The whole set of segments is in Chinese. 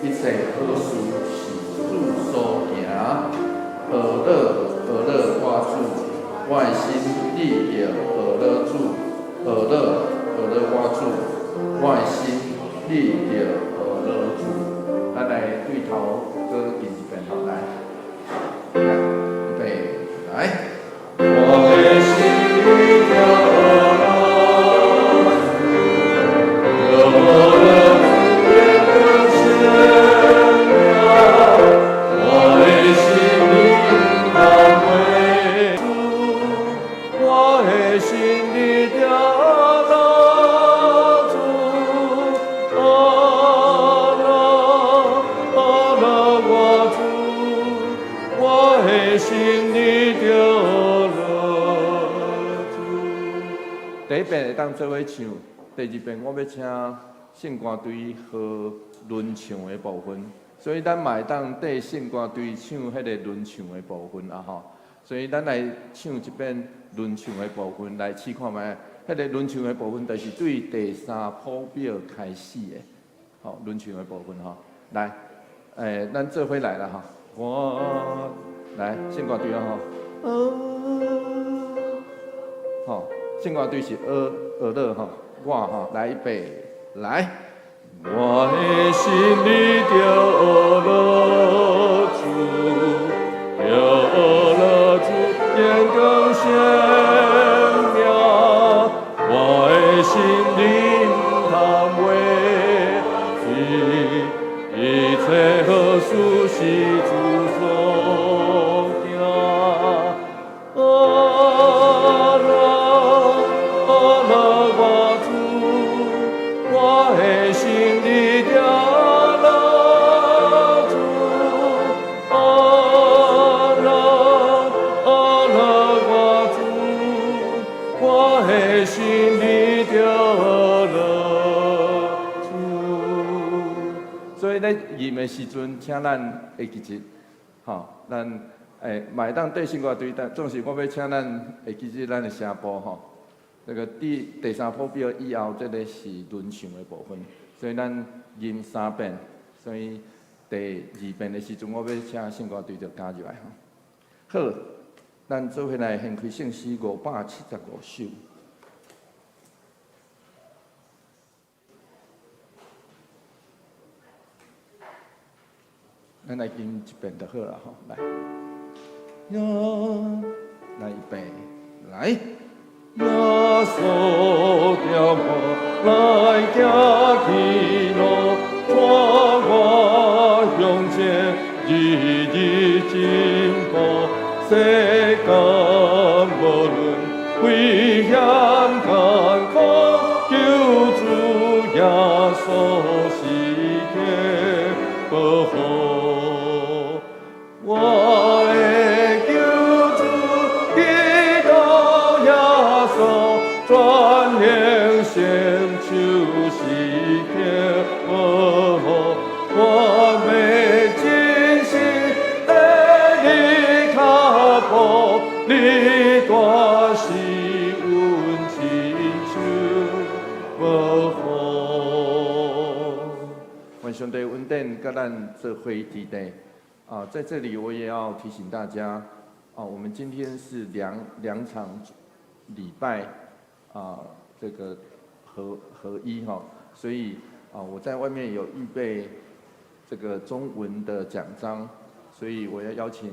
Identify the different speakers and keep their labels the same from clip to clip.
Speaker 1: 一切好事是主所行。何乐何乐我主，我的心立着何乐主，何乐何乐我主，我的心立着何乐主。咱来对头搁念一遍好来，预备来。我的心立着何乐。第一遍会当做伙唱，第二遍我要请圣歌队和轮唱的部分，所以咱嘛会当缀圣歌队唱迄个轮唱的部分啊吼。所以咱来唱一遍轮唱的部分，来试看觅。迄个轮唱的部分就是对第三谱表开始的，吼轮唱的部分吼。来，咱做伙来啦吼。我来圣歌队啊吼。吼。圣歌队是学乐吼，我吼来预备来。我的心里着乐主，乐主眼更鲜亮，我的心灵坦为一切好事是主所行。念的时阵，请咱会记住，吼，咱嘛会当对圣歌队，但总是我要请咱会记住咱的声部吼。这个第三谱表以后，这个是轮唱的部分，所以咱吟3遍，所以第2遍的时阵，我要请圣歌队就加入来吼。好，咱做伙来献开圣诗575首。咱来吟一遍就好了吼，来，来预备，来。耶稣叫我来行去路，带我向前日日进步，世间无论危险艰苦，救主耶稣是天保护。我的救主基督耶稣，专领献手是天保护。我要真心地你脚步，你大是阮亲像保护。愿上帝恩典甲咱做伙伫地。在这里我也要提醒大家，我们今天是两场礼拜，这个合一哈，所以我在外面有预备这个中文的奖章，所以我要邀请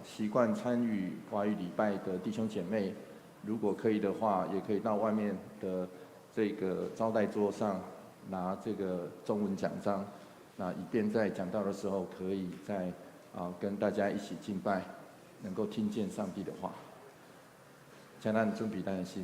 Speaker 1: 习惯参与华语礼拜的弟兄姐妹，如果可以的话，也可以到外面的这个招待桌上拿这个中文奖章。那以便在讲道的时候，可以在跟大家一起敬拜，能够听见上帝的话。请咱准备咱的心。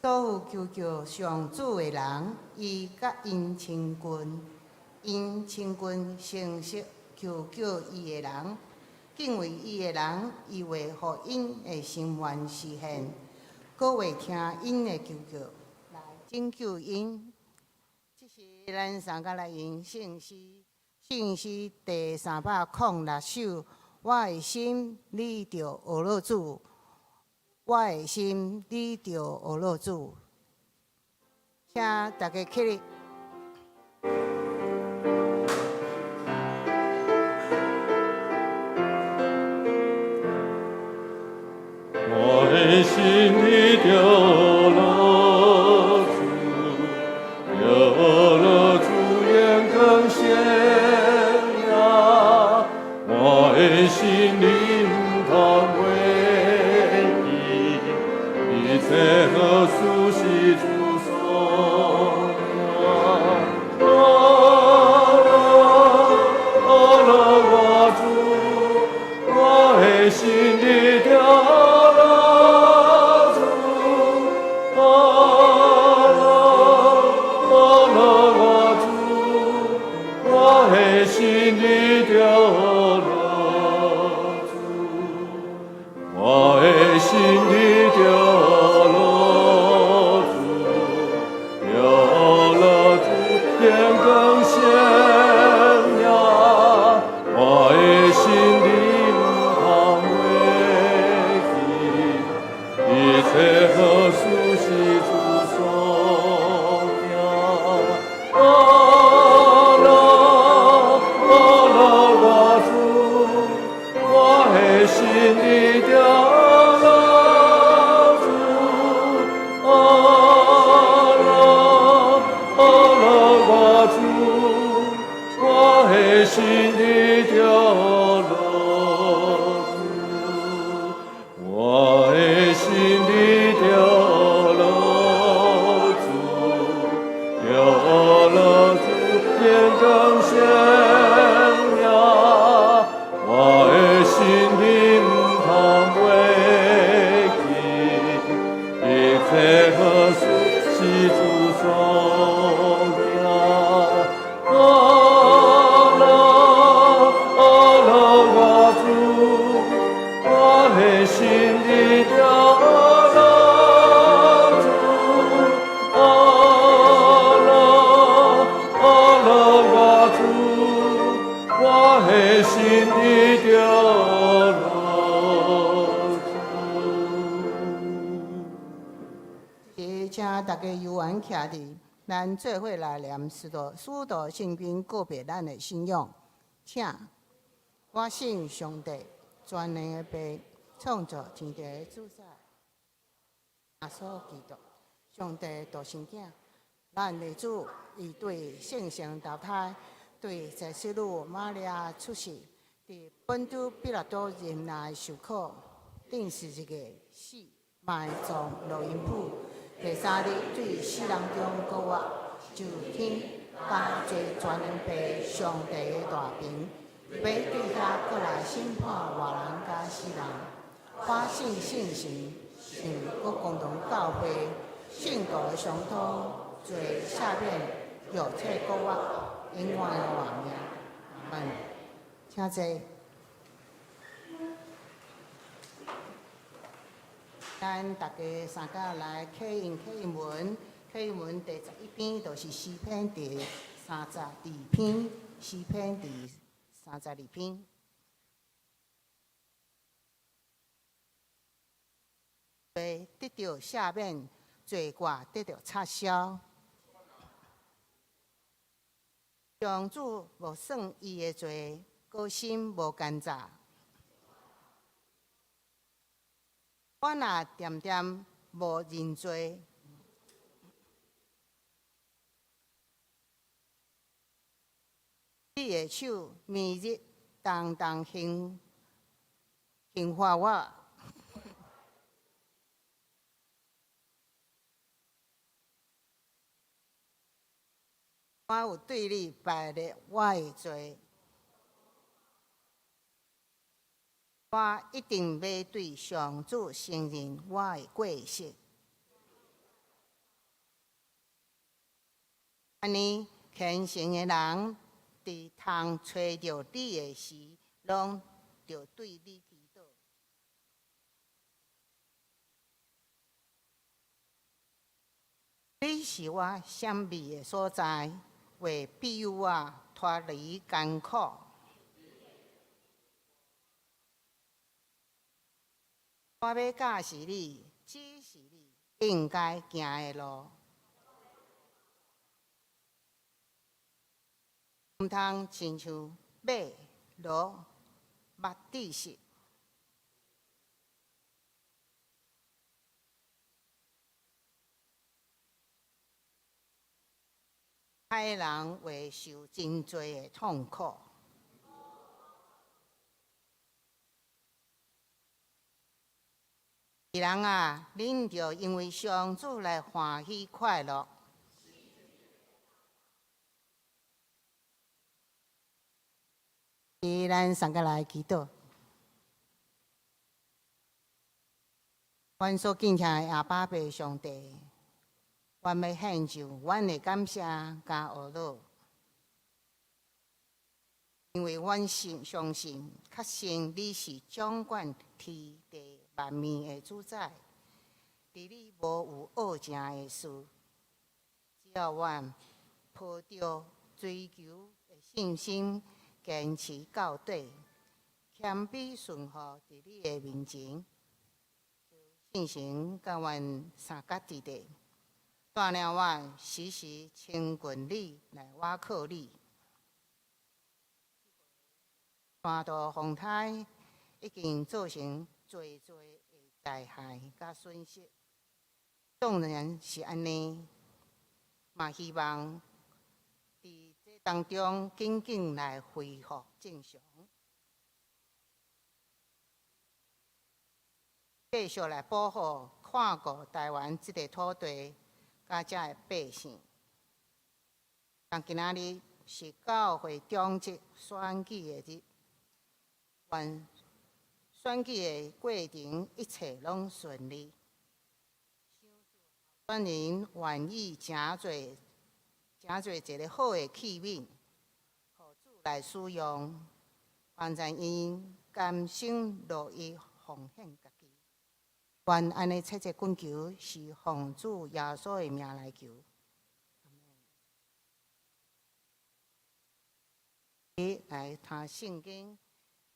Speaker 2: 都有求救上主的人，伊甲因亲近，因亲近诚实求救伊的人，敬畏伊的人，伊会互因的心愿实现，搁会听因的求救，来拯救因。这是咱三甲来用圣诗，圣诗第306首。我的心，你着学老主；我的心，你着学老主。请大家起立。
Speaker 1: 我的心，你着学老主，学老主眼更显呀。我的心，你唔通为伊，一切好事是主所呀。我主，我的心，你着
Speaker 2: 咱做伙来念使徒圣经告别咱的信仰，请我信上帝全能的爸，创造天地的主宰，耶稣基督，上帝独生子，咱的主，伊对圣神投胎，对在世女玛利亚出世，伫本都彼拉多任内受苦，定是一个死，埋葬录音谱。第3日，对死人中复活，就天加罪全能爸上帝的大屏，要对遐过来审判活人甲死人。我信圣神，信各共同教会，信徒的相通，罪赦免，肉体复活，永远的活命。阿们。请坐。咱大家三甲来启应文，启应文第11篇就是诗篇第32篇，诗篇第32篇。罪得到赦免，罪过得到撤销。上主无算伊的罪，高心无奸诈。我若点点无认罪，你的手明日当当刑罚我。我有对你排列我的罪。我一定要对上主承认我的过失。安尼虔诚的人，伫通找着你的时，拢着对你祈祷。你是我闪避的所在，为庇佑我脱离艰苦。我要教示你，指示你应该行的路，毋通亲像马、骡、目的式。害人会受真多的痛苦。人啊，恁着因为上主来欢喜快乐。咱三个来祈祷。阮所敬请的阿爸爸上帝，阮要献上阮的感谢甲懊恼，因为阮相信，确实你是掌管天地万物的主宰，伫你无有恶正的事。只要阮抱着追求的信心，坚持到底，谦卑顺服伫你的面前，信心甲阮三角伫地，带领阮时时亲近你，来倚靠你。山大风台已经造成侪的灾害甲损失，纵然是安尼，嘛希望伫这当中紧紧来恢复正常，继续来保护、看顾台湾这个土地甲这的百姓。但今仔日是教会中职选举的日，愿选举的过程一切拢顺利。选人愿意诚侪一个好的器皿，互主来使用，完全因甘心乐意奉献家己。愿安尼切切恳求，是奉主耶稣的名来求。来读圣经，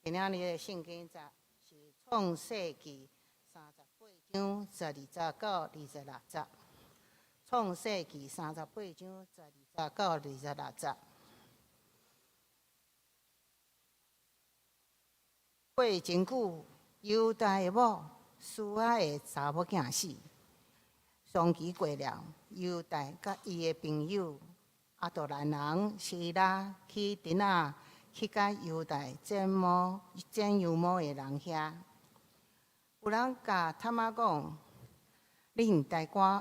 Speaker 2: 今仔日的圣经节是创世纪38章12节到26节。创世纪38章12节到26节。过真久，犹大的某苏亚的查某囝死，丧期过了，犹大甲伊的朋友阿杜兰人希拉去丁仔去甲犹大剪羊毛的人遐，有人甲他妈讲。恁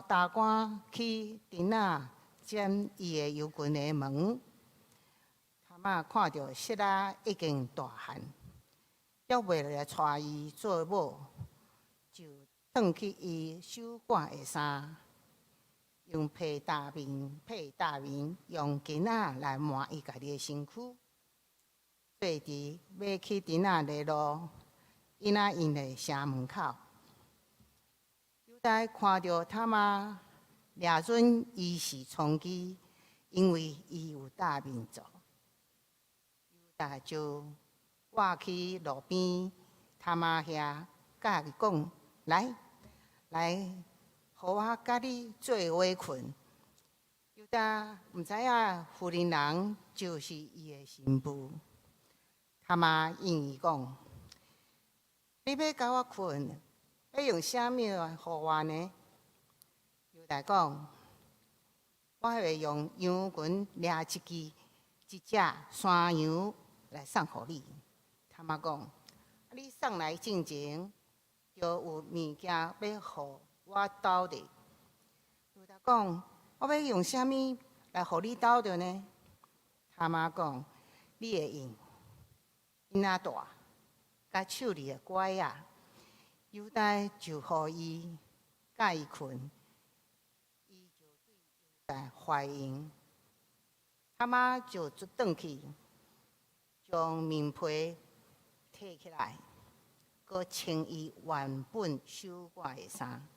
Speaker 2: 大官去丁仔剪伊的油裙的门，他妈看到希拉已经大汉，约袂来带伊做某，就脱去伊手褂的衫，用被大面用巾仔来抹伊家己的身躯，做伫要去丁仔的路，因仔因的城门口。在看到他妈抓准伊是娼妓，因为伊有大面做，犹大就挖去路边他妈遐，甲伊讲：来，互我甲你做伙困。犹大毋知影妇人就是伊的新妇，他妈应伊讲：你要甲我困？要用啥物来互我呢？犹大讲：我会用羊群抓一只山羊来送互你。他妈讲：你送来之前，就有物件要互我斗的。犹大讲：我要用啥物来互你斗的呢？他妈讲：你的婴仔大，甲手里的拐啊。犹大就互伊甲伊困，伊就对犹大怀孕，他妈就转去，将面皮摕起来，搁穿伊原本收挂的衫。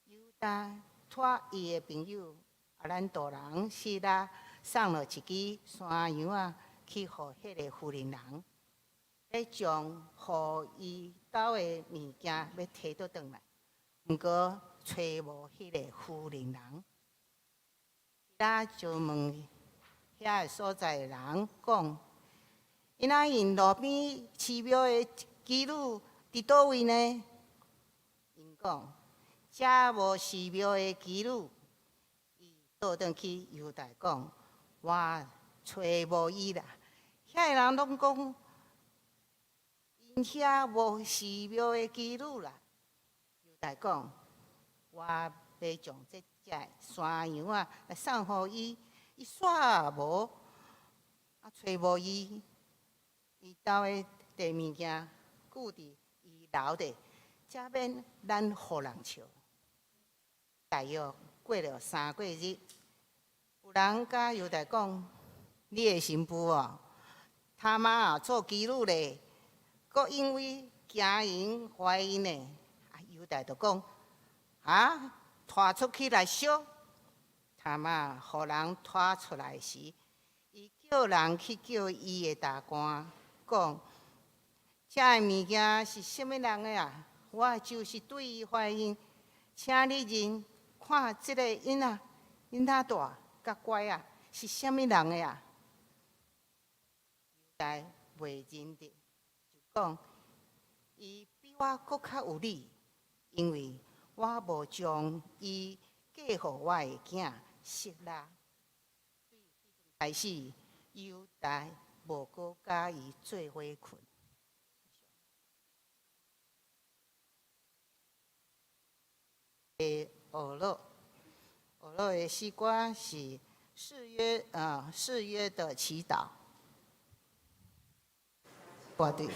Speaker 2: 犹大带伊的朋友阿兰大人希拉送了一支山羊仔去，互迄个妇人人，要将互伊兜的物件要摕倒转来，毋过找无迄个妇人人。希拉就问遐个所在的人讲：因仔因路边饲庙的基路伫倒位呢？因讲：遮无饲庙的基路。伊倒转去犹大讲：我找无伊啦。遐个人拢讲：因遐无饲庙的基路啦。犹大讲：我要将这只山羊仔来送互伊，伊煞也无，找无伊，伊兜的地物件顾伫伊楼底，才免咱互人笑。大约过了3个日，有人甲犹大讲：你的新妇哦，他妈啊做基路咧，阁因为惊因怀孕呢。犹大就讲：拖出去来烧。他妈互人拖出来时，伊叫人去叫伊的大官，讲：这个物件是什么人的啊？我就是对伊怀孕，请你认看这个囡仔大甲乖啊，是什么人的啊？犹大袂认得，就讲：伊比我阁较有理，因为我无将伊嫁互我的囝色拉。对迄阵开始，犹大无阁甲伊做伙困。学乐的诗歌是誓约的祈祷。我对。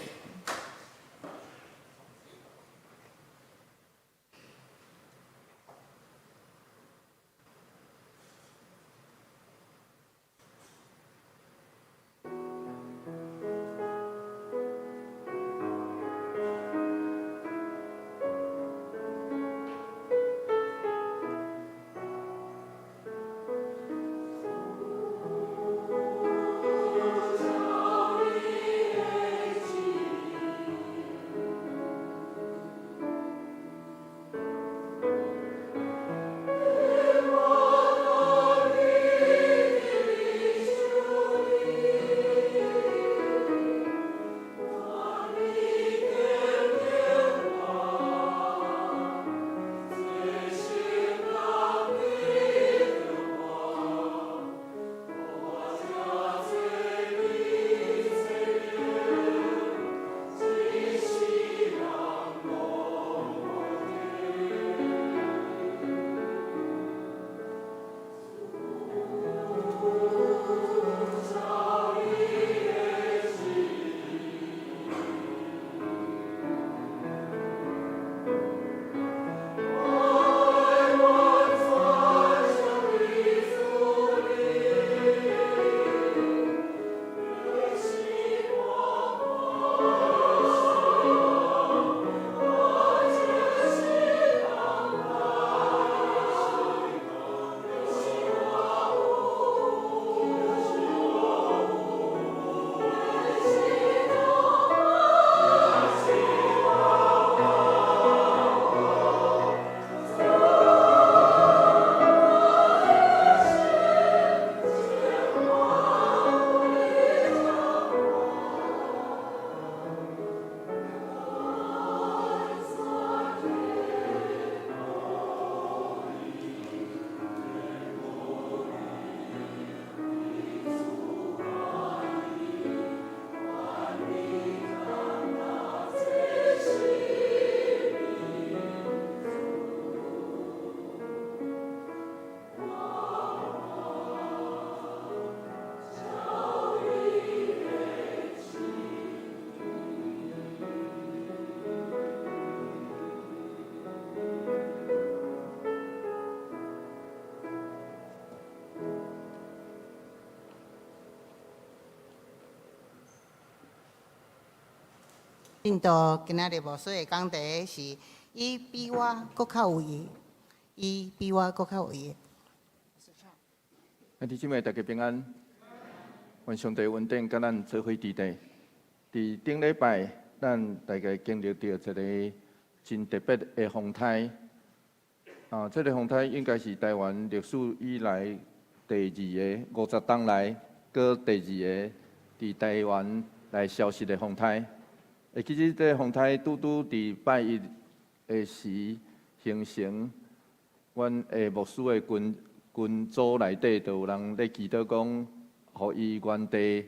Speaker 2: 印度今仔日牧师的讲题是伊比我搁较有意，伊比我搁较有意。
Speaker 1: 弟兄姊妹，大家平安。愿上帝恩典甲咱做伙伫地。伫顶礼拜，咱大家经历到一个真特别的风台。这个风台应该是台湾历史以来第二个50冬来，搁第二个伫台湾来消失的风台。其实这个风台拄伫拜一的时形成，阮牧师的群组内底就有人咧祈祷讲，互伊原地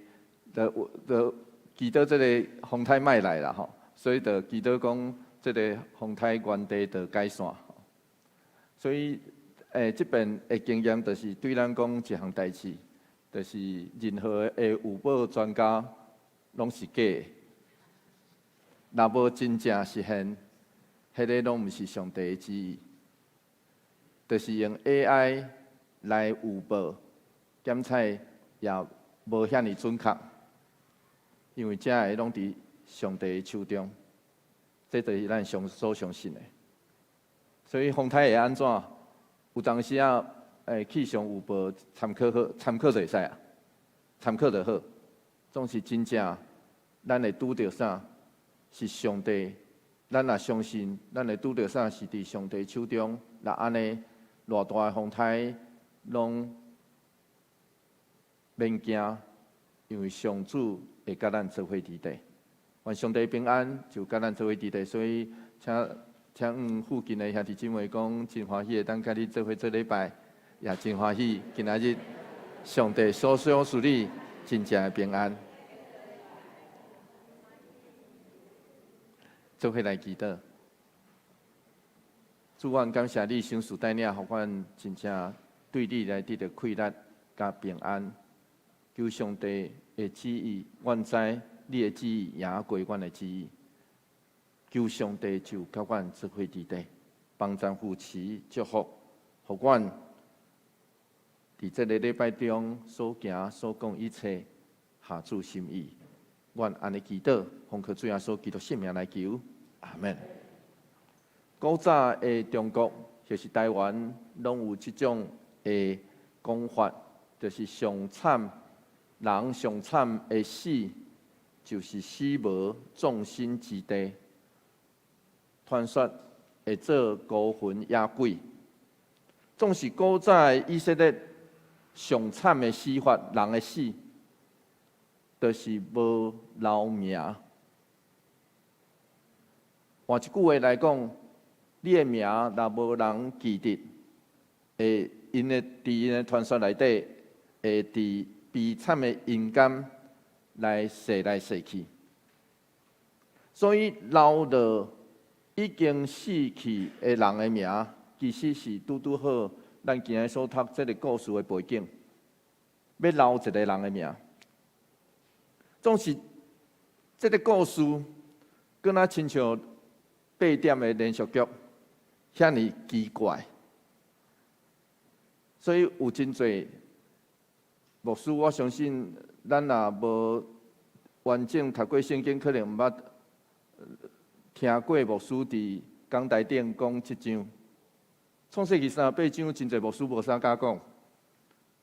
Speaker 1: 就祈祷这个风台莫来啦吼，所以就祈祷讲，这个风台原地就解散。所以这边的经验就是对咱讲一项代志，就是任何的有保专家拢是假的。若无真正实现，迄个拢毋是上帝的旨意，就是用 AI 来有报检测也无遐尼准确，因为这个拢伫上帝的手中，这就是咱所相信的。所以风台会安怎？有当时气象有报参考好，参考就会使啊，参考就好。总是真正，咱会拄到啥？是上帝，咱若相信，咱会拄到啥是伫上帝手中。若安尼，偌大的风台拢免惊，因为上主会甲咱做伙伫地。愿上帝平安，就甲咱做伙伫地。所以，请附近的兄弟姊妹讲，真欢喜会当甲你做伙做礼拜，也真欢喜今仔日上帝所赏赐你真正的平安。做伙来祈祷，主，阮感谢你赏赐带领，互阮真正对你来得到快乐甲平安。求上帝的旨意，阮知你的旨意赢过阮的旨意。求上帝就甲阮做伙伫地，帮助扶持祝福，互阮伫这个礼拜中所行所讲一切下主心意。阮安尼祈祷，奉靠主耶稣基督圣名来求，阿门。古早的中国，就是台湾，拢有即种的讲法，就是上惨人上惨的死，就是死无葬身之地。传说会做孤魂野鬼，总是古早以色列上惨的死法，人的死，就是无留名。换一句话来讲，你的名若无人记得，因的伫因的传说内底，会伫悲惨的阴间来逝来逝去。所以留落已经死去的人的名，其实是拄好咱今日所读这个故事的背景，要留一个人的名。总是这个故事，敢若亲像8点的连续剧，遐尼奇怪。所以有真侪牧师，我相信咱若无完整读过圣经，可能毋捌听过牧师伫讲台顶讲即章。创世纪38章，真侪牧师无啥敢讲，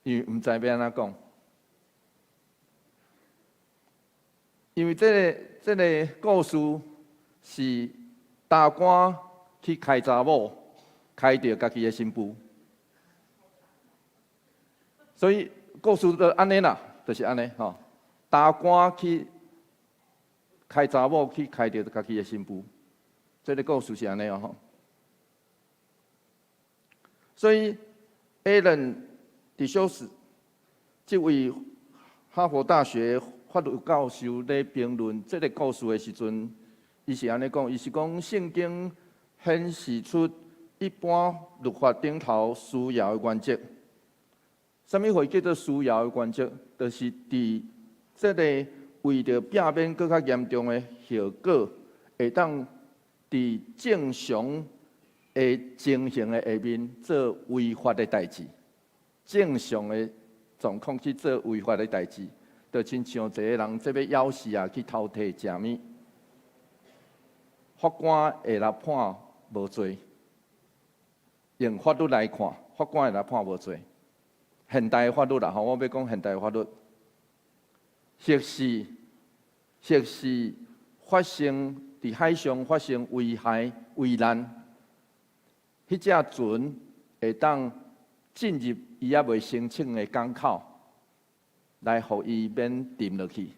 Speaker 1: 因为毋知要安怎讲。因为这个故事是大官去开查某，开着家己的新妇，所以故事就安尼啦，就是安尼吼。大官去开查某，去开着家己的新妇，这个故事是安尼哦吼。所以艾伦·迪修斯这位哈佛大学法律教授咧评论这个故事的时阵，伊是安尼讲，伊是讲圣经显示出一般律法顶头需要的原则。什么会叫做需要的原则？就是伫这个为着避免更较严重的后果，会当伫正常的情形的下面做违法的代志，正常的状况去做违法的代志。就亲像一个人，这要枵死啊，去偷摕食物。法官会来判无罪，用法律来看，法官会来判无罪。现代的法律啦，我要讲现代的法律，或是发生伫海上发生危难，迄只船会当进入伊还未申请的港口，来互伊免沉落去。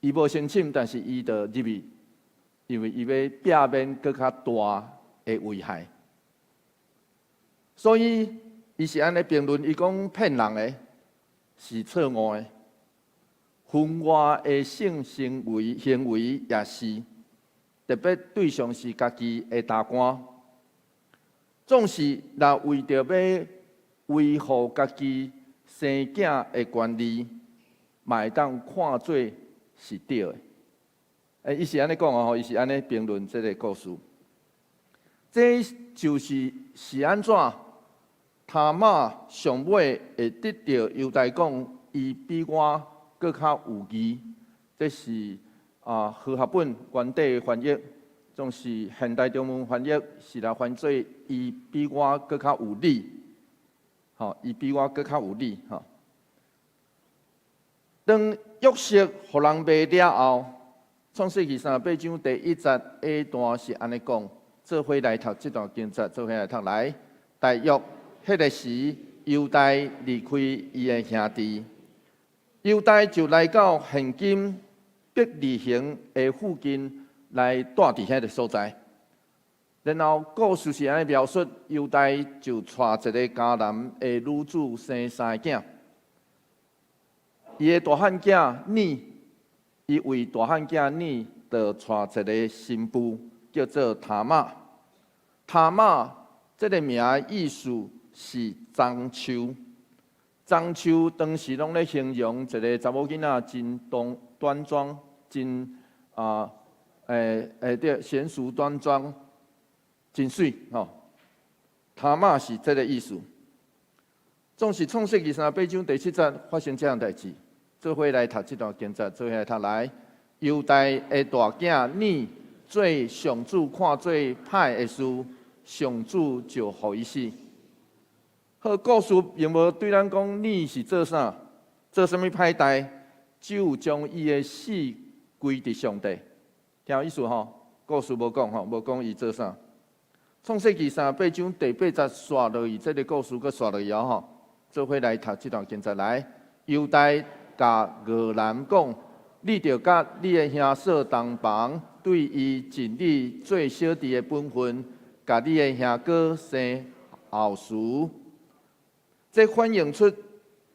Speaker 1: 伊无申请，但是伊就入去，因为伊要避免更较大的危害。所以伊是安尼评论，伊讲骗人的是错误的，婚外的性行为也是，特别对象是家己的大官，总是若为着要维护家己生囝的权利，嘛会当看做是对的。伊是安尼讲哦，伊是安尼评论这个故事。这就是安怎？他玛上尾会得到犹大讲，伊比我搁较有义。这是和合本原底的翻译，总是现代中文翻译是来翻做伊比我搁较有理。伊比我搁较有理。当约瑟互人卖了后，创世纪38章第1节 A 段是安尼讲，做伙来读这段经节，做伙来读来。大约迄个时，犹大离开伊的兄弟，犹大就来到现今伯利恒的附近来住伫遐个所在。然后故事是安尼描述，犹大就带一个迦南的女子生3个囝。伊的大汉囝尼，伊为大汉囝尼，就带一个新妇，叫做塔玛。塔玛这个名意思是樟树。樟树当时拢咧形容一个查某囡仔真端庄，真对娴熟端庄，真水吼。塔玛是这个意思。总是创世纪38章第7节发生这样代志。做伙来读这段经节，做伙来读来。犹大的大囝尼做上主看做歹的事，上主就予伊死。好，故事并无对咱讲尼是做啥，做啥物歹代，只有将伊的死归伫上帝。听有意思吼？故事无讲吼，无讲伊做啥。创世纪38章第8节刷落去，这个故事佮刷落去吼。做伙来读这段经节来。犹大甲俄兰讲：你着甲你的兄嫂同房，对伊尽你做小弟的本分，甲你的兄哥生后嗣。这反映出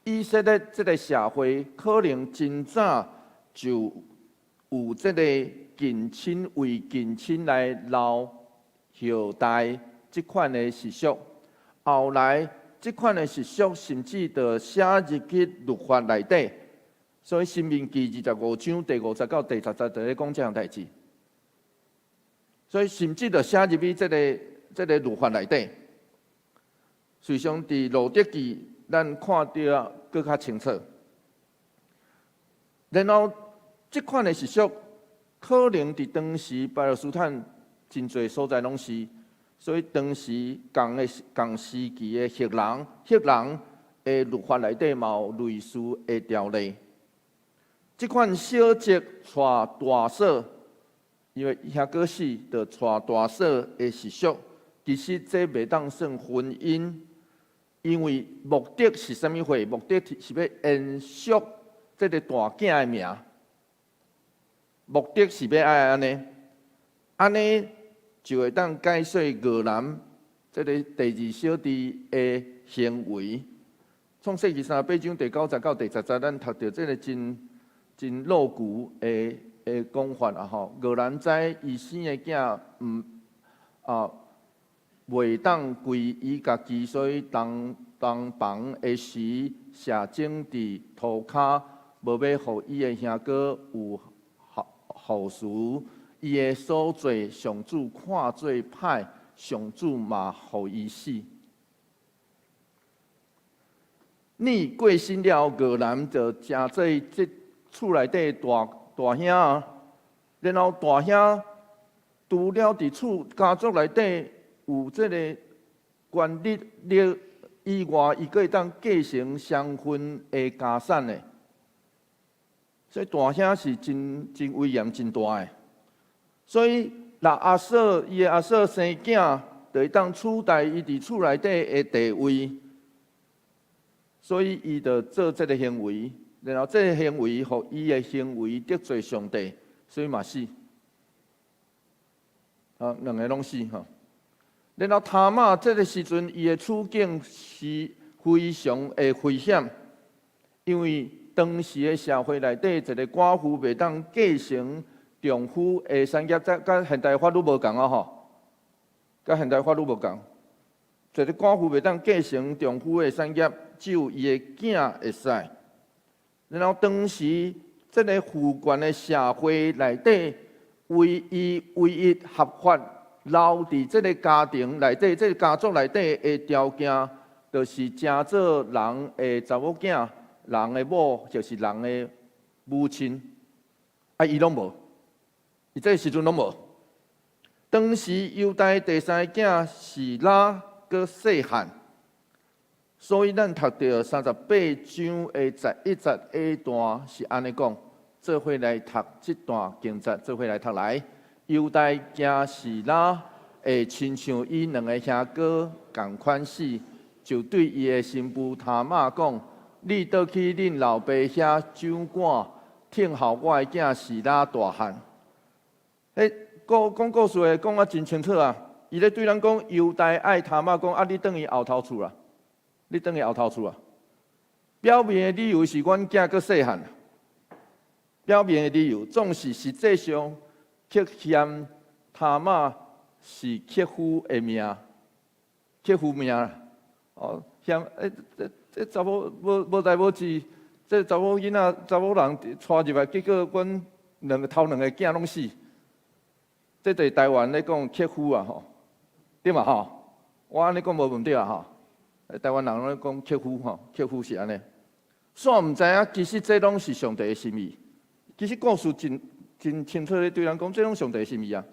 Speaker 1: 以色列这个社会可能真早就有这个近亲为近亲来留后代这款的习俗。后来这款的习俗甚至就写入去律法内底。所以《申命记》25章第50到第10节就咧讲这样代志，所以甚至就写入去这个律法内底。随上伫《路德记》，咱看到更较清楚。然后这款的习俗，可能伫当时巴勒斯坦真侪所在拢是，所以当时同时期的赫人的律法内底嘛有类似的条例。这款小姐娶大嫂，因为兄哥死，就娶大嫂的习俗，其实这袂当算婚姻，因为目的是啥物货？目的是要延续这个大囝的名，目的是要爱安尼就会当解释俄兰这个第2小弟的行为。创世纪38章第9节到第10节，咱读到这个真露骨的讲法啊！吼，俄兰知伊生的囝袂当归伊家己，所以同房的时写种伫涂骹，无要互伊的兄哥有后嗣。伊的所做上主看做歹，上主嘛互伊死。你过身了，俄兰就正做这厝内底大兄，然后大兄除了伫厝家族内底有这个权利以外，伊阁会当继承双份的家产的。所以大兄是真威严、真大的。所以若阿嫂伊的阿嫂生囝，就会当取代伊伫厝内底的地位。所以伊就做这个行为，然后这个行为，互伊的行为得罪上帝，所以嘛死。两个拢死吼。然后他玛这个时阵，伊的处境是非常的危险，因为当时的社会内底，一个寡妇袂当继承丈夫的产业，甲现代法律无共啊吼，甲现代法律无共。一个寡妇袂当继承丈夫的产业，只有伊的囝会使。然后当时这个父权的社会内底，唯一合法留伫这个家庭内底，这个家族内底的条件，就是生做人的查某囝，人的某就是人的母亲。伊拢无，伊这个时阵拢无。当时犹太第三个囝是拉搁细汉，所以咱读到38章的11节 A 段是安尼讲，做伙来读这段经节，做伙来读来。犹大惊示拉会亲像伊两个兄哥共款死，就对伊的新妇他玛讲：“你倒去恁老爸遐酒馆，听候我的囝示拉大汉。”讲故事的讲啊真清楚啊！伊咧对咱讲，犹大爱他玛讲：“啊，你转去后头厝啦，你转去后头厝啊！”表面的理由是阮囝搁细汉，表面的理由总是实际上。克欠他玛是克夫的命，克夫命啦。欠这查某无代无志，这查某囡仔、查某人带入来，结果阮两个囝拢死。这在台湾咧讲克夫啊吼，对嘛吼？我安尼讲无问题啊吼。台湾人咧讲克夫吼，克夫是安尼。煞毋知影，其实这拢是上帝的心意。其实故事真清楚咧，对人讲，这种上帝的心意啊。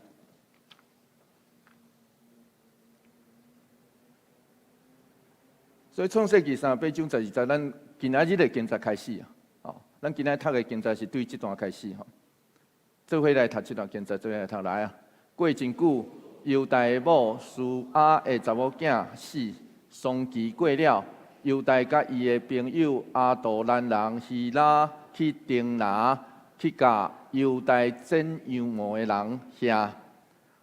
Speaker 1: 所以创世纪38章12节，咱今仔日的经节开始啊。咱今仔读的经节是对这段开始吼。做伙来读这段经节，做伙来读来啊。过真久，犹大的某苏亚的查某囝死，丧期过了，犹大甲伊的朋友阿杜兰人希拉去丁拿去甲。犹大真羊毛的人遐，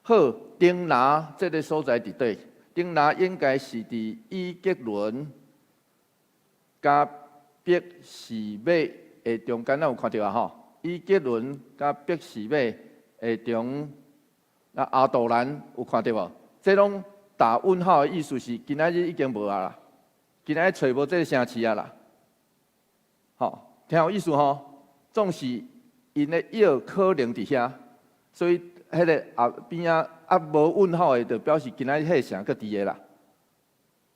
Speaker 1: 好，丁拿这个所在伫底？丁拿应该是伫以吉伦甲伯示麦的中间，咱有看到啊吼？以吉伦甲伯示麦的中，阿杜兰有看到无？这拢打问号的意思是，今仔日已经无啊啦，今仔日找无这个城市啊啦。好，听有意思吼？总是。因的药可能伫遐，所以迄个后边无问号的，就表示今仔迄个城搁伫个啦。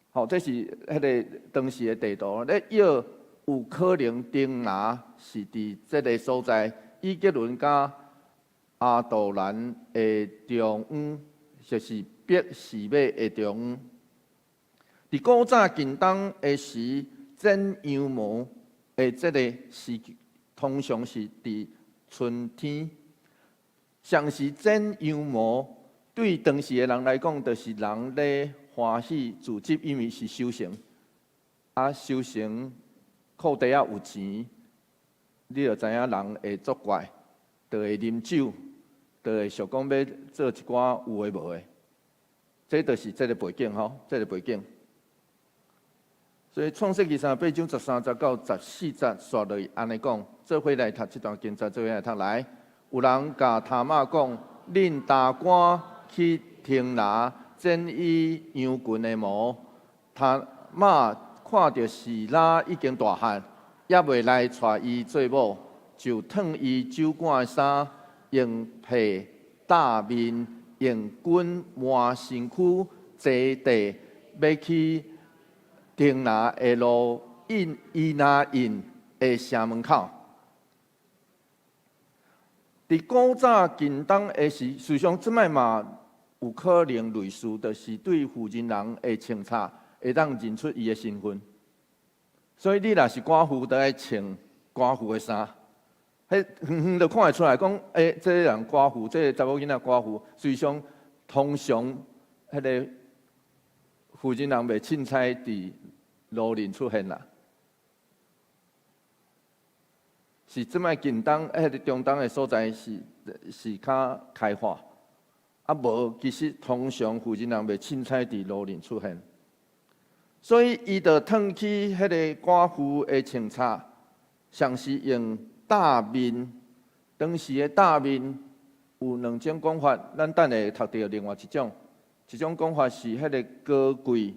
Speaker 1: 好，这是迄个当时的地图。咧药有可能丁拿是伫这个所在，以吉伦甲阿杜兰的中央，就是伯示麦的中央。伫古早近东的时，剪羊毛的这个时，通常是伫春天，像是剪羊毛，对当时的人来讲，就是人咧欢喜自执，因为是修行。修行裤袋有钱，你就知影人会作怪，就会啉酒，就会想讲要做一寡有诶无诶。这就是这个背景吼，这个背景。所以创世纪38章13节到14节，刷落安尼讲，做伙来读这段经节，做伙来读来。有人甲他玛讲：“恁大官去听拿剪伊羊群的毛。”他玛看到示拉已经大汉，也袂来带伊做某，就脱伊酒馆的衫，用被搭面，用滚换身躯，坐地要去。丁拿的路伊拿因的城门口，伫古早近东的时，事实上即摆嘛有可能类似，就是对负责人的清查会当认出伊的身份。所以你若是寡妇，就爱穿寡妇的衫，迄远远就看会出来，讲这个人寡妇，这个查某囡仔寡妇。实际上，通常迄个负责人袂凊彩伫路面出现啦。是即摆近东迄个中东的所在是较开化，啊无其实通常负责人袂凊彩伫路面出现。所以，伊就褪去迄个寡妇的穿插，像是用大面。当时的大面有两种讲法，咱等下读到另外一种。一种讲法是迄个高贵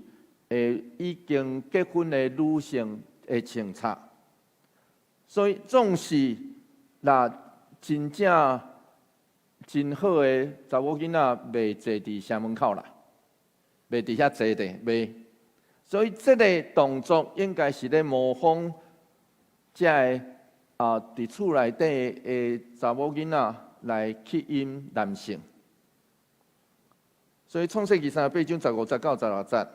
Speaker 1: 已经结婚的女性的穿插。所以，总是若真正真好的查某囡仔，袂坐伫城门口啦，袂伫遐坐的，袂。所以，这个动作应该是咧模仿这个伫厝内底的查某囡仔来吸引男性。所以，创世记38章15节到16节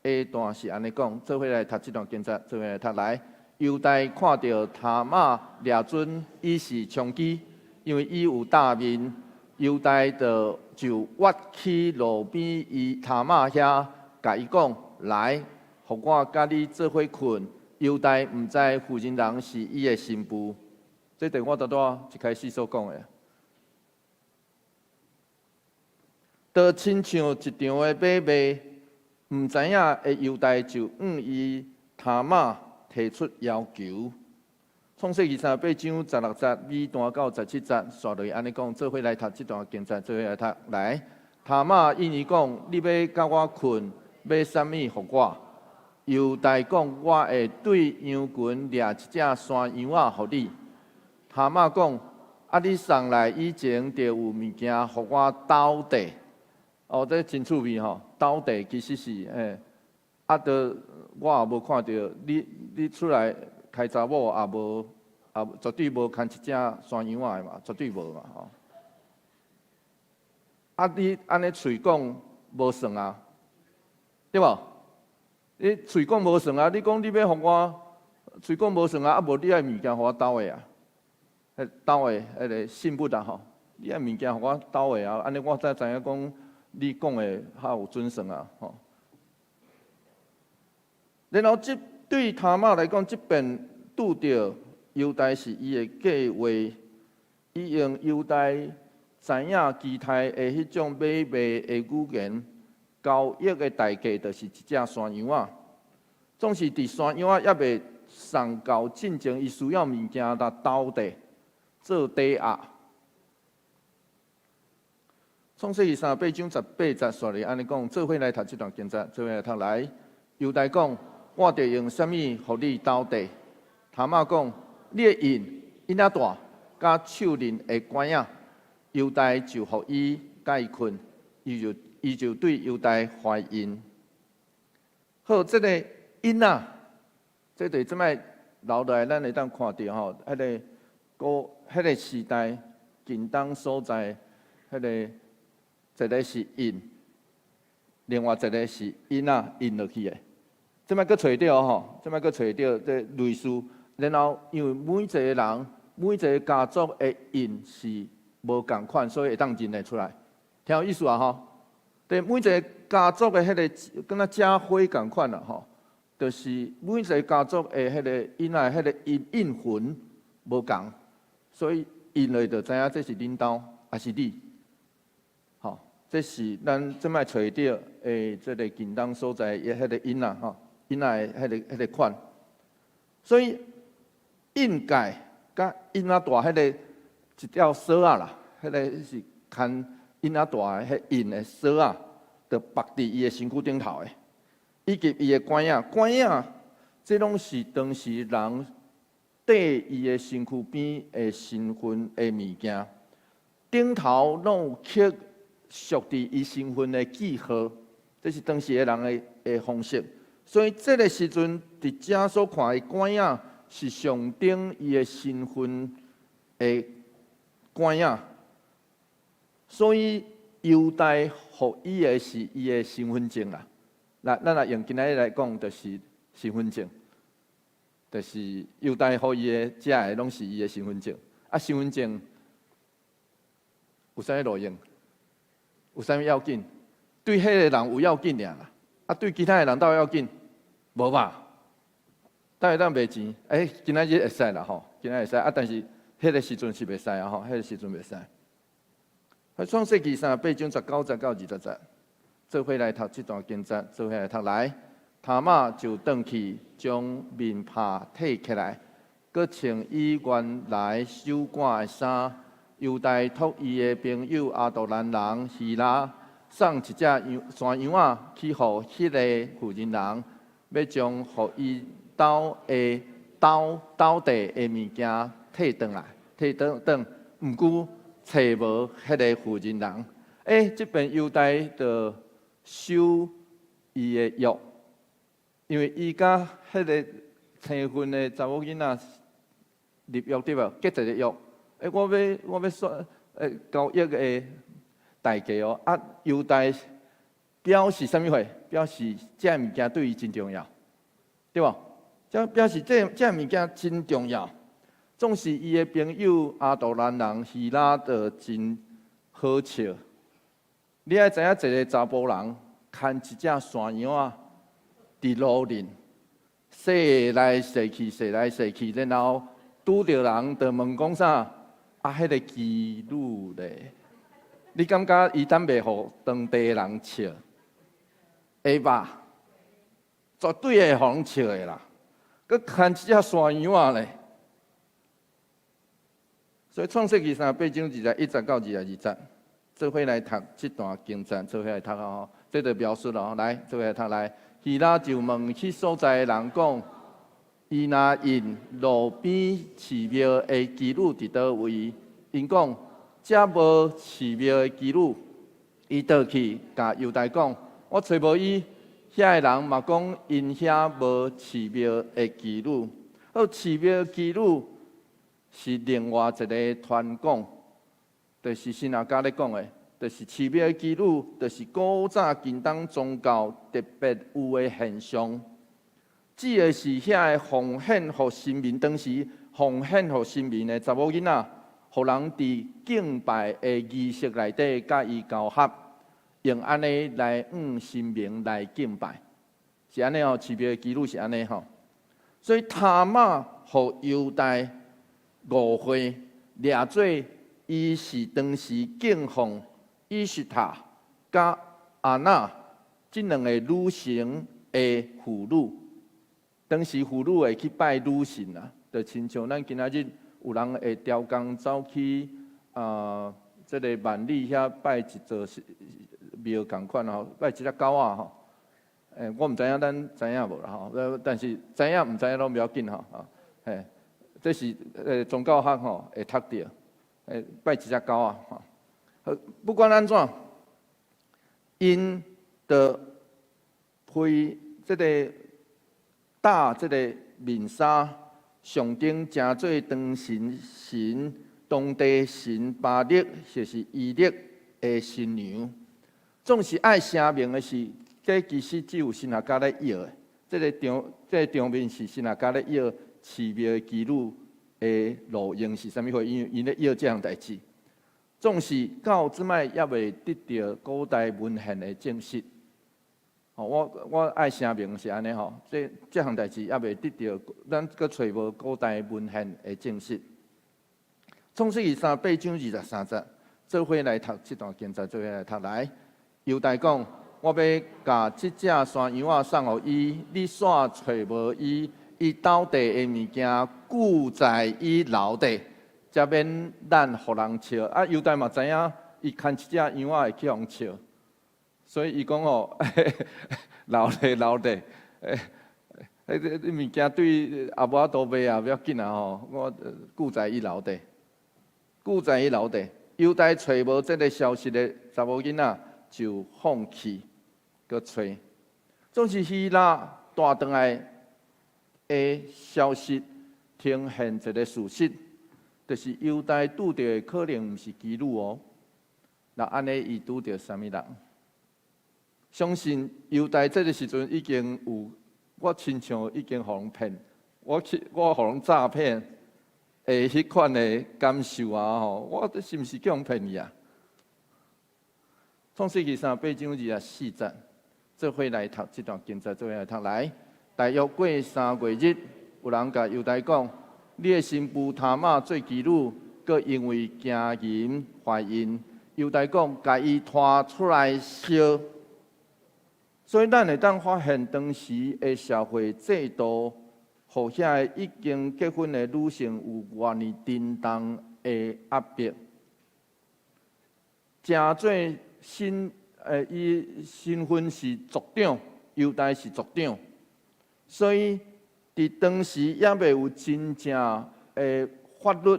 Speaker 1: ，A 段是安尼讲，做伙来读这段经节，做伙来读来。犹大看到他玛掠准伊是娼妓，因为伊有大面，犹大就挖起路边伊他玛遐，甲伊讲来。互我甲你做伙困，犹大毋知负责人是伊的新妇，这是我一开始所讲的。就亲像一场的买卖，毋知影的犹大就向伊他玛提出要求。创世记38章16节，B 段到17节，续落安尼讲，做伙来读这段经节，做伙来读来。他玛因伊讲，你要甲我困，要啥物互我？犹大讲，我会对羊群掠一只山羊仔互你。他玛讲，你送来以前就有物件互我斗地。这真趣味吼！斗地其实是我也无看到你出来开查某绝对无牵一只山羊仔嘛，绝对无嘛吼。你安尼喙讲无算啊，对无？你喙讲无算啊！你讲你要互我喙讲无算啊，无你爱物件互我斗的啊，斗的迄个信物啊吼，你爱物件互我斗的啊，安尼我才知影讲你讲的较有准算啊吼。然后对他玛来讲，即边拄着犹大是伊的计划，伊用犹大知影其他的迄种买卖的语言。交易的代价就是一只山羊仔，总是伫山羊仔还未送到进前，伊需要物件来斗地做抵押。创世记38章18节说哩安尼讲，做伙来读这段经节，做伙来读来。犹大讲，我着用啥物互你斗地？他玛讲，你的印仔大，甲手链的管仔。犹大就互伊甲伊困，伊就对犹大怀孕。好，这个因啊，这对即摆留落来，咱会当看到吼，迄个时代近东所在，迄个一个是因，另外一个是因啊，因落去的。即摆佫找到吼，即摆佫找到这类似，然后因为每一个人、每一个家族的因是无共款，所以会当认得出来。听有意思啊吼？对，每一个家族的迄个，敢若家徽共款啦吼，就是每一个家族的迄个因啊，迄个印魂无共，所以因来就知影这是恁兜，还是你。吼，这是咱即摆找到这个近东所在的迄个因啊吼，因啊的迄个款，所以印界甲因仔大迄个一条绳啊啦，迄个是牵。因仔大个迄因的绳啊，就绑伫伊的身躯顶头的，以及伊的管仔，这拢是当时人缀伊的身躯边的身份的物件。顶头拢有刻属伫伊身份的记号，这是当时的人的方式。所以这个时阵，伫遮所看的管仔是象征伊的身份的官仔，所以犹大互伊的是伊的身份证啦。咱若用今仔日来讲，就是身份证，就是犹大互伊的遮的拢是伊的身份证。啊，身份证有啥物路用？有啥物要紧？对迄个人有要紧尔啦。啊，对其他的人倒要紧，无吧？当卖钱，今仔日会使啦吼，今仔会使啊，但是迄个时阵是袂使啊吼，迄个时阵袂使。创世纪38章19节到20节，做伙来读这段经节，做伙来读来。他玛就转去，将面帕褪起来，搁穿伊原来守寡的衫。犹大托伊的朋友阿杜兰人希拉送一只山羊仔去，互迄个妇人人，要将互伊斗地的物件摕转来，摕转。毋过找无迄个妇人人。这边犹大就守伊的约，因为伊甲迄个生婚的查某囡仔立约对无？结一个约。我要说交易的代价哦。啊，犹大表示啥物货？表示这物件对伊真重要，对无？这表示这物件真重要。总是伊的朋友阿杜兰人希拉就真好笑。你爱知影，一个查甫人牵一只山羊仔伫路林，踅来踅去，踅来踅去，然后拄着人就问讲啥？迄个妓女咧，你感觉伊当袂互当地人笑？会吧？绝对会互人笑的啦！佮牵一只山羊仔咧，所以创世纪38章1节到22节，做伙来读这段经节，做伙来读哦。这就描述了，来做伙来读来。希拉就问去所在的人讲。伊若因路边寺庙的妓女伫倒位？因讲，遮无寺庙的妓女。伊倒去甲犹大讲，我找无伊。遐个人嘛讲，因遐无寺庙的妓女。好，寺庙的妓女是另外一个传讲，就是新亚家咧讲的，就是寺庙的妓女，就是古早近东宗教特别有的现象。指的是遐个奉献互神明，当时奉献互神明的查某囡仔，互人伫敬拜的仪式内底甲伊交合，用安尼来神明来敬拜，是安尼哦。寺庙的记录是安尼吼，所以他玛互犹大误会，掠做伊是当时敬奉伊什塔甲阿娜这两个女神的妇女。当时妇女会去拜女神啊，就亲像咱今仔日有人会雕工走去这个万里遐拜一座庙共款吼，拜一只狗仔吼。我毋知影咱知影无啦吼，但是知影毋知影拢不要紧吼。这是宗教学吼会读到，拜一只狗仔吼。不管安怎，因的配这个。搭这个面纱，上顶正做当神当地神巴力，就是伊力的新娘。总是爱声明的是，这其实只有神学家咧要的。这个场面是神学家咧要寺庙的记录的路用是啥物货？因为因咧要这项代志。总是到即摆也未得到古代文献的证实。我爱声明是安尼吼，这项代志也未得到，咱阁找无古代文献的证实。创世记38章23节，做伙来读这段经节，做伙来读来。犹大讲，我要甲这只山羊仔送互伊，你煞找无伊，伊斗地的物件固在伊楼底，才免咱互人笑。啊，犹大嘛知影，伊牵一只羊仔会去互笑。所以伊讲哦，留地，迄物件对阿无多卖啊，不要紧啊吼，我固在伊楼底，固在伊楼底。犹大找无这个消息的查某囡仔，就放弃，搁找。总是希拉带转来的消息，呈现一个事实，就是犹大拄着的可能毋是基督哦。那安尼伊拄着啥物人？相信犹大这个时阵已经有，我亲像已经互人骗，我互人诈骗的迄款的感受啊吼，我这是毋是叫人骗伊啊？创世纪38章24节，做伙来读这段经节，做伙来读来。大约过3月日，有人甲犹大讲：你的新妇他玛做妓女，佮因为惊淫怀孕。犹大讲：甲伊拖出来烧。所以，咱会当发现当时的社会制度，互遐已经结婚的女性有偌尼沉重的压迫。正做伊身份是族长，犹大是族长，所以伫当时也未有真正的法律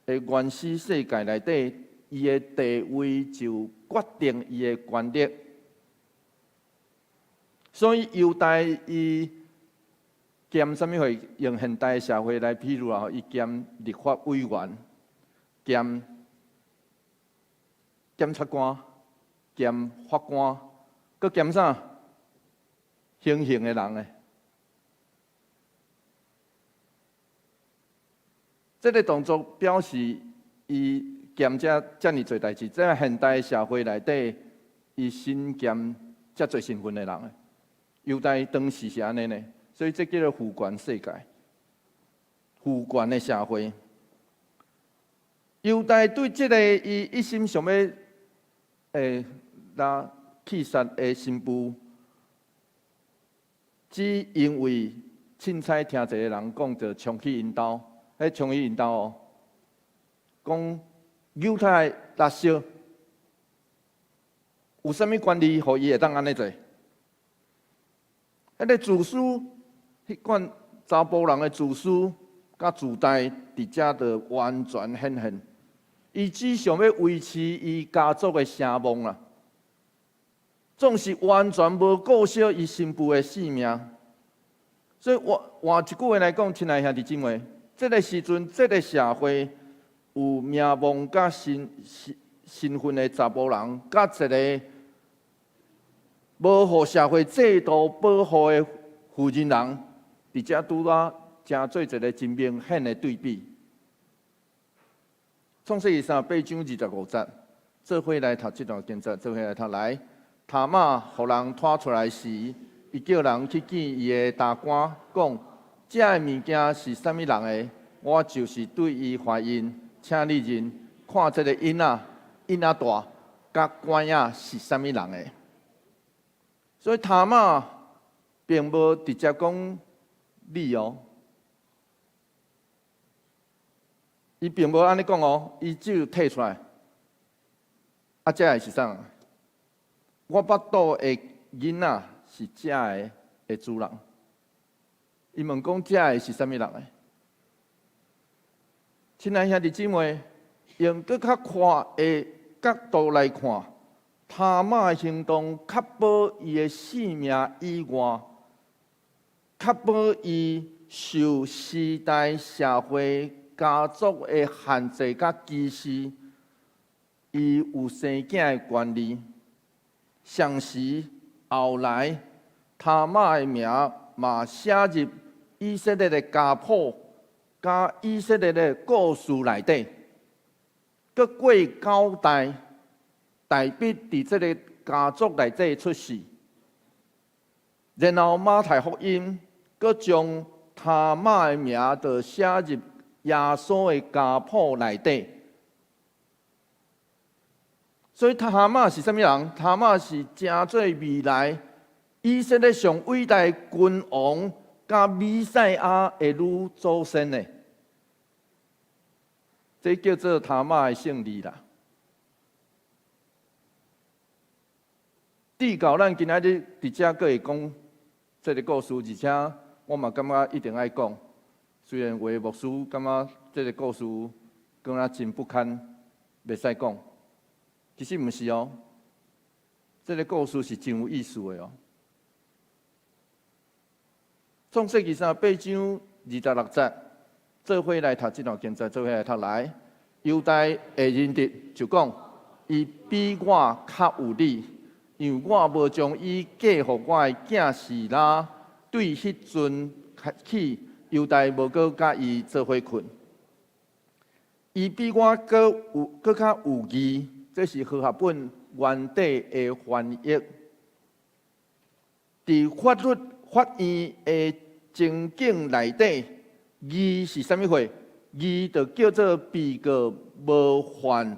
Speaker 1: 的原始世界内底，伊的地位就决定伊的权力。所以犹大伊兼啥物会用现代社会来譬如啊，伊兼立法委员，兼检察官。兼法官，佮兼啥？行刑的人诶。这个动作表示伊兼遮尔侪代志，在现代社会内底，伊身兼遮侪身份的人诶。犹大当时是安尼呢，所以这叫做父权世界，父权的社会。犹大对这个伊一心想要那气杀的新妇，只因为凊彩听一个人讲着冲去因兜，冲去因兜哦，讲犹太辣烧，有啥物权利，互伊会当安尼做？迄个自私，迄款查甫人的自私甲自大，伫遮就完全显现。伊只想要维持伊家族的声望啦。总是完全无顾惜伊新妇的性命，所以换一句话来讲，亲爱兄弟姊妹，这个时阵，这个社会有名望甲身份的查甫人，甲一个无互社会制度保护的妇人人，伫遮拄啊，正做一个真明显的对比。创世记38章25节，做伙来读这段经节，做伙来读来。他玛互人拖出来时，伊叫人去见伊的大官，讲：这个物件是啥物人的？我就是对伊怀孕，请你认看这个囡仔大，甲官仔是啥物人的？所以他玛并无直接讲你哦，伊并无安尼讲哦，伊只有摕出来。啊，这个是啥？我腹肚的囡仔是遮的主人。伊问讲遮的是啥物人的？亲爱兄弟姊妹，用更较宽的角度来看，他玛的行动确保伊的性命以外，确保伊受时代社会家族的限制甲歧视，伊有生囝的权利。上时后来，他玛的名嘛写入以色列的家谱，甲以色列的故事内底，佮过9代，代笔伫这个家族内底出世。然后马太福音佮将他玛的名就写入耶稣的家谱内底。所以他玛是啥物人？他玛是正做未来以色列上伟大的君王甲弥赛亚的女祖先呢？这叫做他玛的胜利啦。至到咱今仔日伫遮阁会讲这个故事，而且我嘛感觉一定爱讲。虽然有的牧师感觉这个故事讲啊真不堪，袂使讲。其实毋是哦，这个故事是真有意思的哦。创世记38章26节，做伙来读这段经节，做伙来读来。犹大的人质就讲，伊比我较有理，因为我无将伊嫁互我的囝示拉。对迄阵起，犹大无搁甲伊做伙困。伊比我搁较有义，这是和合本原底的翻译。伫法律法院的情景内底，义是啥物货？义就叫做被告无犯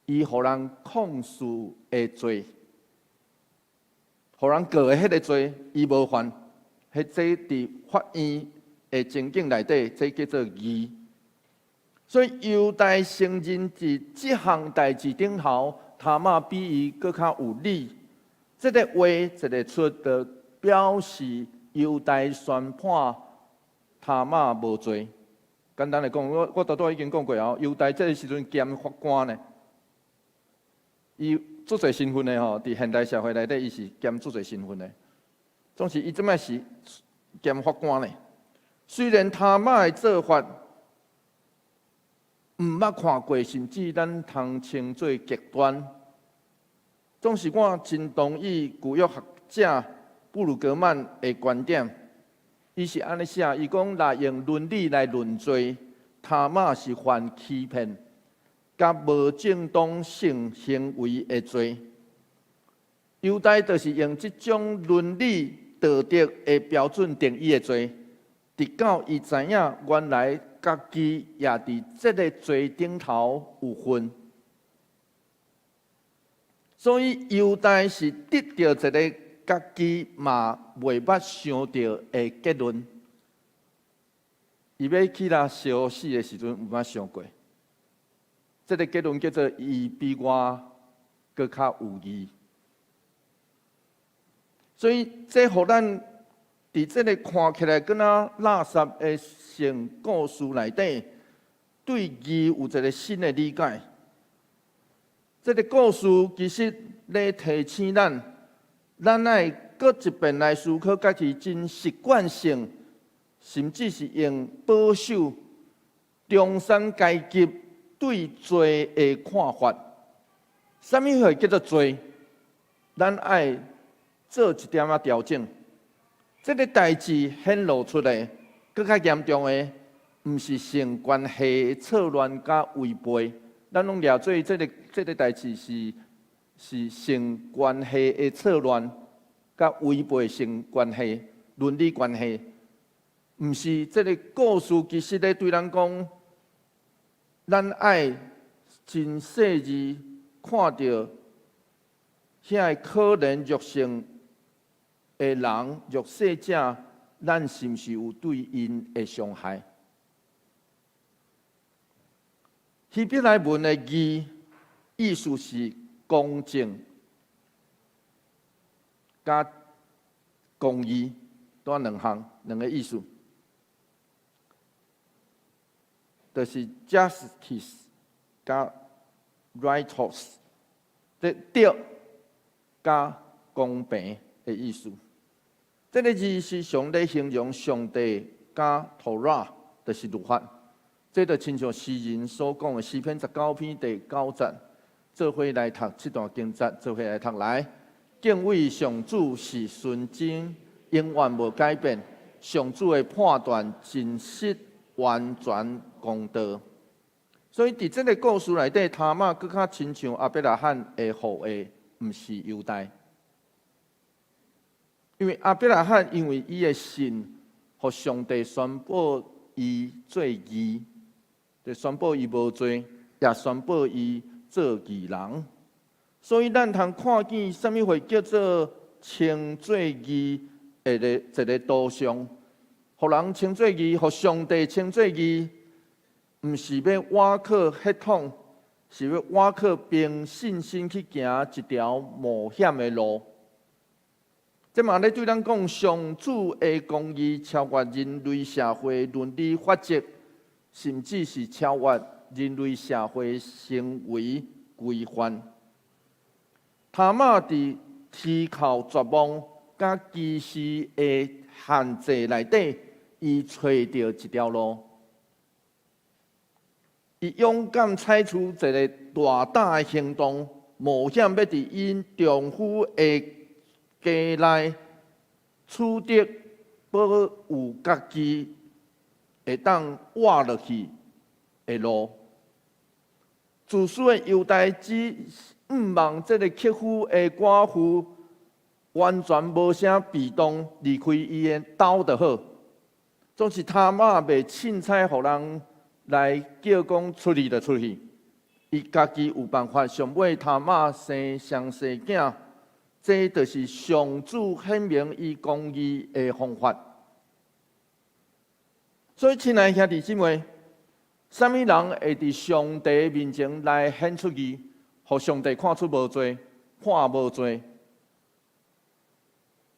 Speaker 1: 伊互人控诉的罪，互人告的迄个罪，伊无犯，迄这伫法院的情景内底，这叫做义。所以犹大承认伫即项代志顶头，他妈比伊搁较有理。这个话一个出，就表示犹大宣判他妈无罪。简单来讲，我拄已经讲过哦，犹大这个时阵兼法官呢，伊足侪身份的吼，伫现代社会内底，伊是兼足侪身份的。总是伊即摆是兼法官呢。虽然他妈的做法毋捌看过，甚至咱通称作极端，总是我真同意古约学者布鲁格曼的观点。伊是安尼写，伊讲若用伦理来论罪，他妈是犯欺骗、甲无正当性行为的罪。犹大就是用这种伦理道德的标准定义的罪，直到伊知影原来家己也伫这个罪顶头有份，所以犹大是得到一个家己嘛袂捌想到的结论。伊要去啦烧死的时阵，有捌想过，这个结论叫做伊比我搁较有义。所以这互咱伫这个看起来敢若垃圾的成故事内底，对义有一个新的理解。这个故事其实咧提醒咱爱搁一遍来思考家己真习惯性，甚至是用保守中产阶级对罪的看法。啥物货叫做罪？咱爱做一点仔调整。这个代志显露出来，更较严重的，毋是性关系错乱甲违背。咱拢了做这个代志是性关系的错乱，甲违背性关系、伦理关系，毋是这个故事其实咧对咱讲，咱爱真细致看到遐可能弱性的人、弱势者，咱是毋是有对因的伤害？希伯来文的义意思是公正、加公义，多两个意思，就是 justice 加 righteous， 对加公平的意思。这个字是上帝形容上帝加 Torah， 就是律法。这就亲像诗人所讲的诗篇19篇第9节，做伙来读这段经节，做伙来读来。敬畏上主是纯真，永远无改变。上主的判断真实，完全公道。所以伫这个故事内底，他妈更较亲像亚伯拉罕的后裔，毋是犹大。因为亚伯拉罕因为伊的信，互上帝宣布伊做义。就宣布伊无罪，也宣布伊做义人。所以咱通看见啥物会叫做称做义的一个导向，互人称做义，互上帝称做义，毋是要倚靠血统，是要倚靠凭信心去行一条冒险的路。这嘛咧对咱讲，上主的公义超越人类社会伦理法则。甚至是超越人类社会行为规范。他妈伫依靠绝望甲歧视的限制内底，伊找到一条路，伊勇敢采取一个大胆的行动，冒险要伫因丈夫的家内取得保有家己会当活落去的路。自私的犹大只毋望这个克夫的寡妇完全无啥被动离开伊的家就好，总是他妈袂凊彩，互人来叫讲出去就出去。伊家己有办法，上尾他妈生双生囝，这就是上主显明伊公义的方法。所以，亲爱的兄弟姊妹，什么人会伫上帝面前来显出义，互上帝看出无罪，判无罪？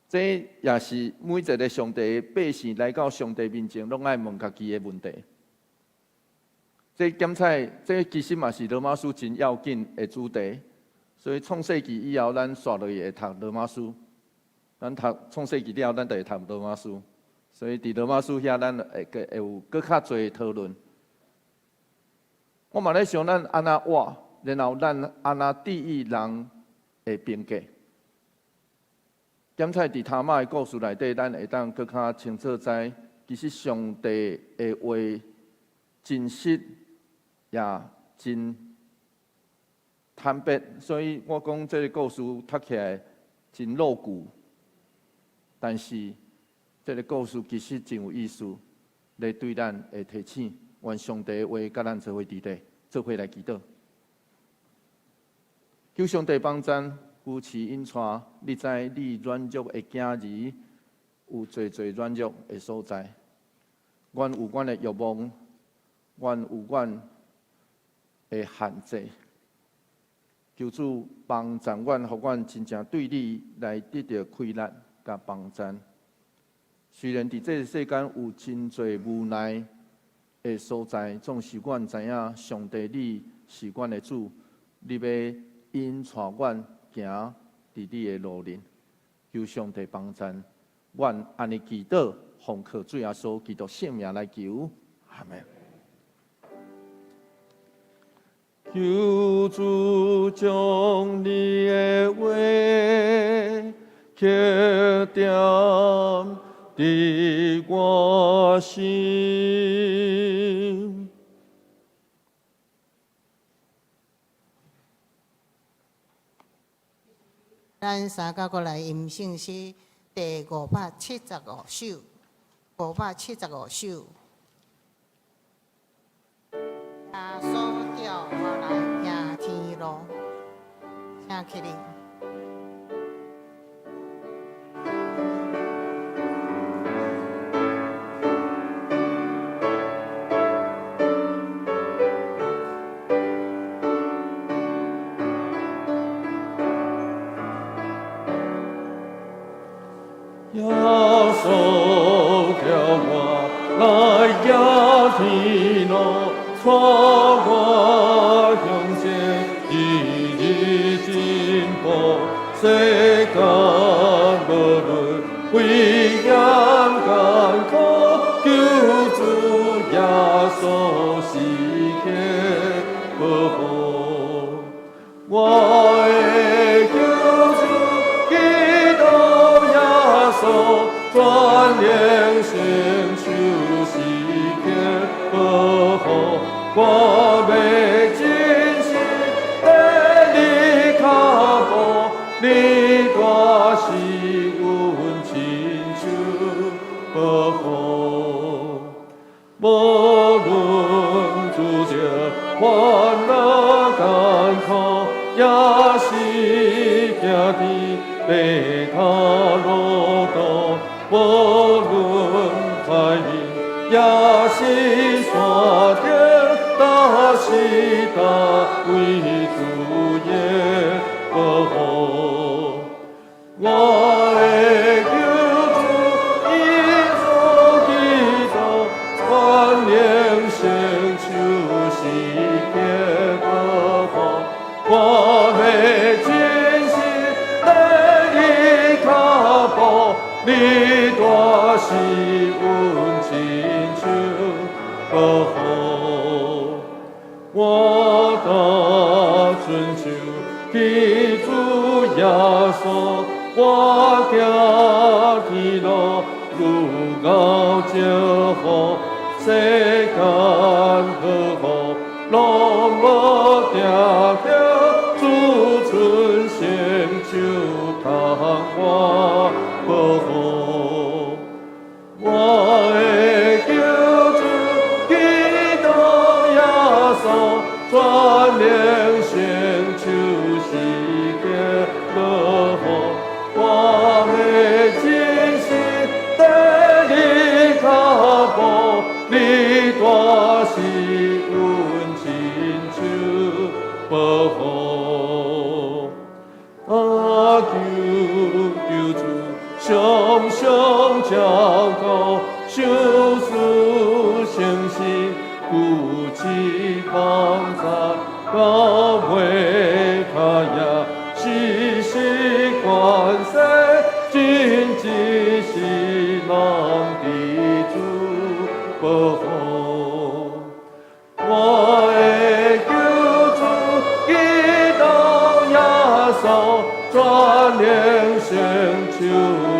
Speaker 1: 这也是每一个上帝的百姓来到上帝面前，拢爱问家己的问题。这检测，这其实嘛是罗马书真要紧的主题。所以创世纪以后，咱刷落去会读罗马书。咱读创世纪了，咱就会读罗马书。所以伫罗马书遐，咱会有搁较侪讨论。我嘛咧想，咱安那活，然后咱安那地狱人的评价。检测伫他妈的故事内底，咱会当搁较清楚知，其实上帝的话真实。也真坦白，所以我讲这个故事读起来真露骨，但是这个故事其实真有意思，来对咱会提醒，愿上帝的话甲咱做伙伫地，做伙来祈祷，求上帝帮咱夫妻因娶，你知你软弱的囝儿有侪软弱的所在，阮有阮的欲望，阮有阮的限制，求主帮助阮，互阮真正对你来得到快乐甲帮助。虽然伫这个世间有真侪无奈的所在，总是阮知影上帝你是阮的主，你要引带阮行伫你的路面。求上帝帮助，阮安尼祈祷，奉靠主耶稣基督圣名来求，阿门。求主将你的话刻点伫我心。
Speaker 2: 咱三甲过来吟圣诗第575首，575首。耶稣叫我来行天路，请起立。
Speaker 1: 耶稣叫我来行天路。带我向前一日进步，世间无论危险艰苦，求主耶稣时刻保护。我的救主基督耶稣，全能伸手时刻保护。我要真心地你脚步，你大是阮亲像保护。无论拄着烦恼艰苦，也是行伫白头路途，无论海面，也是山顶。大是大为主耶保护，我的救主耶稣基督，全能伸手时刻保护，我要真心地你脚步，你大是阮亲像保护。我的春秋，记住耶稣，我行天路，路高就好，世间好好，路无定定，主春成就盼我保护。我的救主基督耶稣，全能成就世界保护。我的真心在你脚步，你大是阮亲像保护。啊，救主，常常照顾，修思诚心，负起帮助，到尾卡呀，时时关心，真只是人的主保护。我的救主基督耶稣，全能成就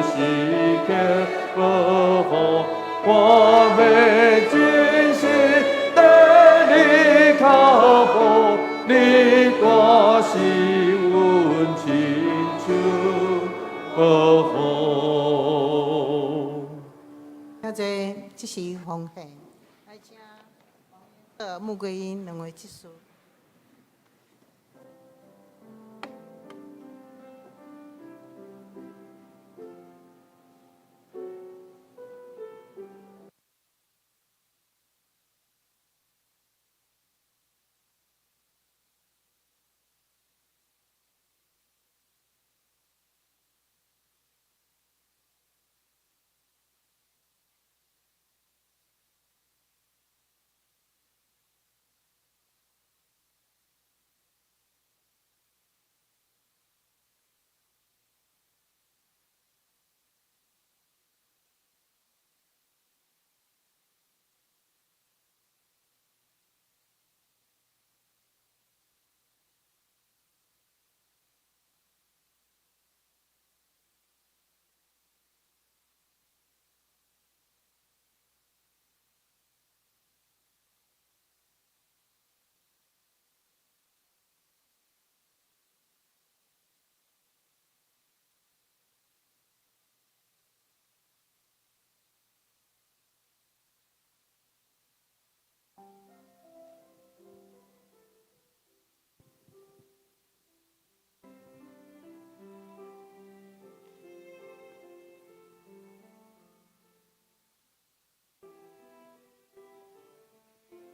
Speaker 1: 世界保护。我要真心在你脚步，你大是阮亲像保护。
Speaker 2: 现在这是奉献，来请穆桂英两位结束。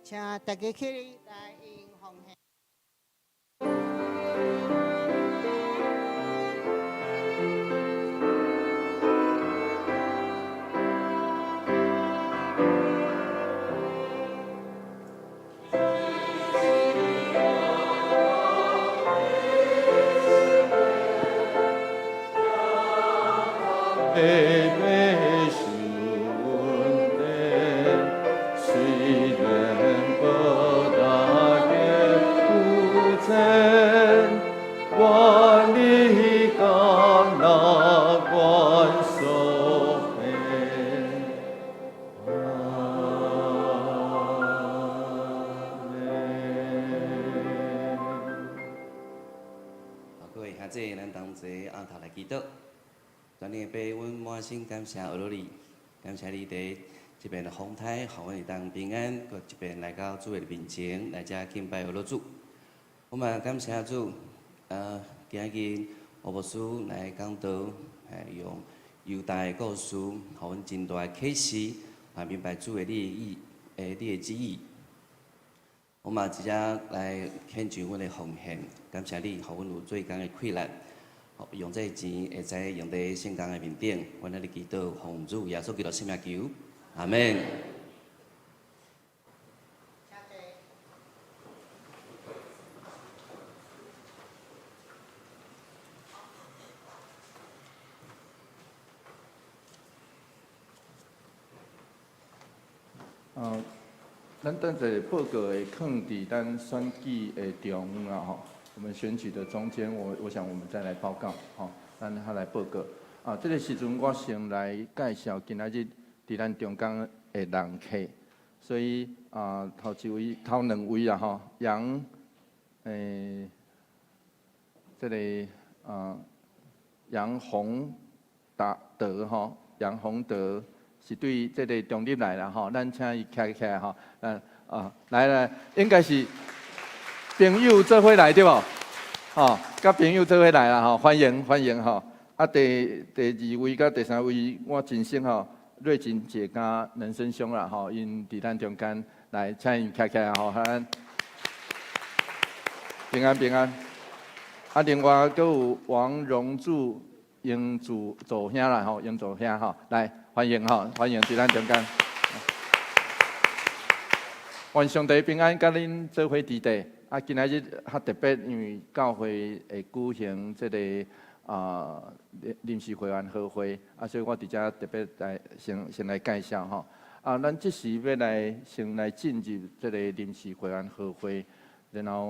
Speaker 2: 请大家起立来迎奉献。
Speaker 3: 全年杯，阮满心感谢俄罗斯，感谢你伫这边的风台，互阮会当平安，搁这边来到主的面前，来遮敬拜俄罗主。我嘛感谢主，今日俄罗斯来讲道，用犹大的故事，互阮真大的启示，明白主的你的旨意。我嘛直接来献上阮的奉献，感谢你，互阮有最工的快乐。用这钱会使用在圣工的面顶，阮咧祈祷奉主耶稣基督圣名求，阿门。
Speaker 1: 咱等者报告会放伫咱选举的中央啊吼，我们选举的中间，我想我们再来报告吼，咱他来报告。啊，这个时阵我先来介绍今仔日伫咱中间的人客，所以头两位啊吼，杨这个杨宏德吼，杨宏德是对这个中立来啦吼，咱请伊起来吼，来，应该是朋友做伙来对无？吼，甲朋友做伙来啦吼，欢迎吼。啊，第二位甲第三位，我真心吼，瑞琴姐甲人生兄啦吼，因伫咱中间来，请伊起来吼，咱平安。啊，另外阁有王荣柱、英祖兄啦吼，英祖兄吼，来欢迎伫咱中间。愿上帝平安，甲恁做伙伫地。啊，今仔日较特别，因为教会会举行这个临时会员好会，所以我伫遮特别来先来介绍吼。咱即时要先来进入这个临时会员好会，然后